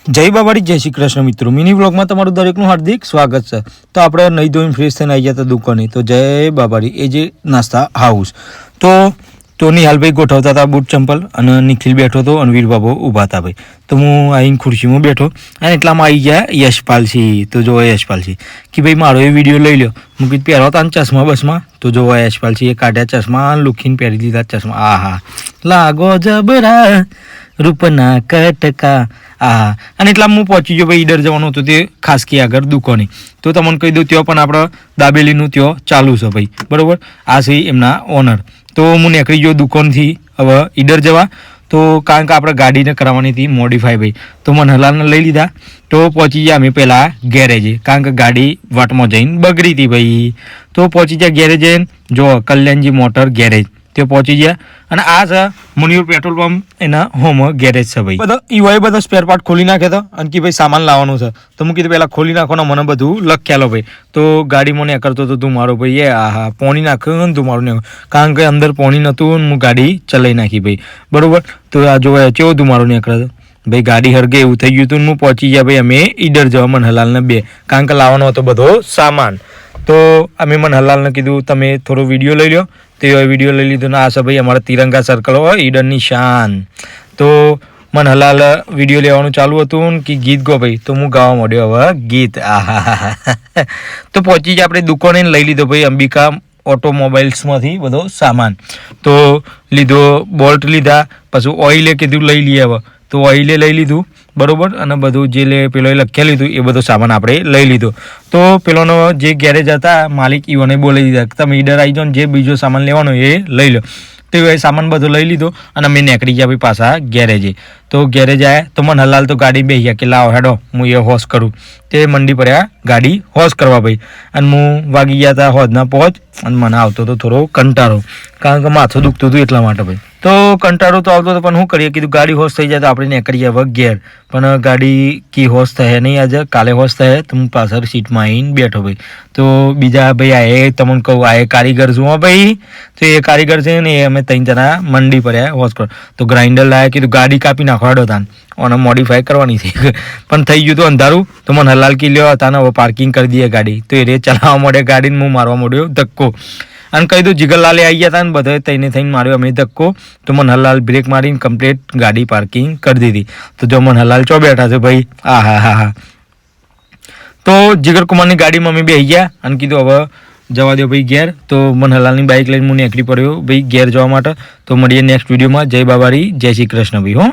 જય બાબારી જય શ્રી કૃષ્ણ મિત્રો, મિની વ્લોગમાં તમારું દરેકનું હાર્દિક સ્વાગત છે। તો આપણે નહીં ધોઈને ફ્રેશ થઈને આવી ગયા હતા દુકાને। તો જય બાબારી એ જે નાસ્તા હાઉસ તો નિહાલભાઈ ગોઠવતા હતા બૂટ ચંપલ, અને નિખિલ બેઠો હતો અને વીરબાબુ ઊભા હતા ભાઈ। તો હું આવીને ખુરશીમાં બેઠો અને એટલામાં આવી ગયા યશપાલસિંહ। તો જોવા યશપાલસિંહ કે ભાઈ મારો એ વિડીયો લઈ લો। હું કીધું પહેરો હતા ચશ્મા બસમાં, તો જોવા યશપાલસિંહ કાઢ્યા ચશ્મા, લુખીને પહેરી દીધા ચશ્મા। આહા લાગો જબરા રૂપના કટકા આહા। અને એટલા હું પહોંચી ગયો ભાઈ, ઈડર જવાનું હતું તે ખાસકી આગળ દુકાને। તો તમને કહી દઉં ત્યાં પણ આપણે દાબેલીનું ત્યાં ચાલુ છે ભાઈ, બરાબર। આ છે એમના ઓનર। તો હું નીકળી ગયો દુકાનથી હવે ઈડર જવા। તો કારણ કે આપણે ગાડીને કરાવવાની હતી મોડિફાઈ ભાઈ, તો મને હલાલને લઈ લીધા। તો પહોંચી ગયા અમે પહેલાં ગેરેજે, કારણ કે ગાડી વાટમાં જઈને બગડી હતી ભાઈ। તો પહોંચી ગયા ગેરેજે, જો કલ્યાણજી મોટર ગેરેજ તે પહોંચી ગયા। અને આ છે મુનિયુર પેટ્રોલ પંપ, એના હોમ ગેરેજ છે ભાઈ। બધા ઈવાય બધા સ્પેર પાર્ટ ખોલી નાખ્યા હતા અને કે ભાઈ સામાન લાવવાનું છે। તો હું કીધું પહેલાં ખોલી નાખો ને મને બધું લખ્યાલો ભાઈ। તો ગાડીમાં ને કરતો હતો તું મારો ભાઈ એ આહા પોણી નાખ્યું ને તું મારું ને, કારણ કે અંદર પોણી નહોતું, હું ગાડી ચલાવી નાખી ભાઈ, બરાબર। તો આ જોવા કેવો તું મારું ને કરતો ભાઈ, ગાડી હરગે એવું થઈ ગયું હતું। હું પહોંચી ગયા ભાઈ અમે ઈડર જવા મનહલાલને બે, કારણ કે લાવવાનો હતો બધો સામાન। તો અમે મનહલાલને કીધું તમે થોડો વિડીયો લઈ લો। તો એ વિડીયો લઈ લીધો ને આ છે ભાઈ અમારા તિરંગા સર્કલ હોય ઈડરની શાન। તો મનહલાલ વિડીયો લેવાનું ચાલુ હતું કે ગીત ગો ભાઈ, તો હું ગાવા માંડ્યો હવે ગીત આહા। તો પહોંચી ગયા આપણે દુકાને લઈ લીધો ભાઈ અંબિકા ઓટોમોબાઈલ્સમાંથી બધો સામાન। તો લીધો બોલ્ટ લીધા, પછી ઓઇલે કીધું લઈ લઈએ હવે, તો ઓઇલે લઈ લીધું બરાબર। અને બધું જે પેલો લખ્યા લીધું એ બધો સામાન આપણે લઈ લીધો। તો પેલોનો જે ગેરેજ હતા માલિક ઈવોને બોલાવી દીધા કે તમે ઈડર આવી જાઓ ને જે બીજો સામાન લેવાનો એ લઈ લો। તો એ સામાન બધો લઈ લીધો અને અમે નીકળી ગયા ભાઈ પાછા ગેરેજે। તો ગેરેજ આવ્યા તો મનહલાલ તો ગાડી બેસી ગયા કે લાવો હેડો હું એ હોશ કરું। તે મંડી પડ્યા ગાડી હોશ કરવા ભાઈ, અને હું વાગી ગયા હતા હોજના પહોંચ, અને મને આવતો હતો થોડો કંટાળો, કારણ કે માથું દુખતું હતું એટલા માટે ભાઈ। તો કંટાળો તો આવતો હતો પણ શું કરીએ, કીધું ગાડી હોશ થઈ જાય તો આપણે નીકળી ગયા હવે ઘેર। પણ ગાડી કી હોશ થાય નહીં, આજે કાલે હોશ થાય તો હું પાછળ સીટમાં આવીને બેઠો ભાઈ। તો બીજા ભાઈ આ તમને કહું આ કારીગર છું હો ભાઈ, તો એ કારીગર છે ને એ અમે 3 જણા મંડી પડ્યા હોશ પર। તો ગ્રાઇન્ડર લાવ્યા, કીધું ગાડી કાપી નાખવાડો તાન અને મોડિફાઈ કરવાની છે પણ થઈ ગયું હતું અંધારું। તો મને હલાલ કી લ્યો હતા ને હવે પાર્કિંગ કરી દઈએ ગાડી। તો એ રે ચલાવવા માંડે ગાડીને, હું મારવા માંડ્યો ધક્કો, અને કહી દઉં જીગરલાલે આવી ગયા હતા ને બધા થઈને માર્યો અમે ધક્કો। તો મનહલાલ બ્રેક મારીને કમ્પ્લીટ ગાડી પાર્કિંગ કરી દીધી। તો જો મનહલાલ ચો બેઠા છે ભાઈ આહા। તો જીગરકુમારની ગાડીમાં અમે બેસી ગયા અને કીધું હવે જવા દો ભાઈ ઘેર। તો મનહલાલની બાઇક લઈને હું નીકળી પડ્યો ભાઈ ઘેર જવા માટે। તો મળીએ નેક્સ્ટ વિડીયોમાં। જય બાબારી જય શ્રી કૃષ્ણ ભાઈ હો।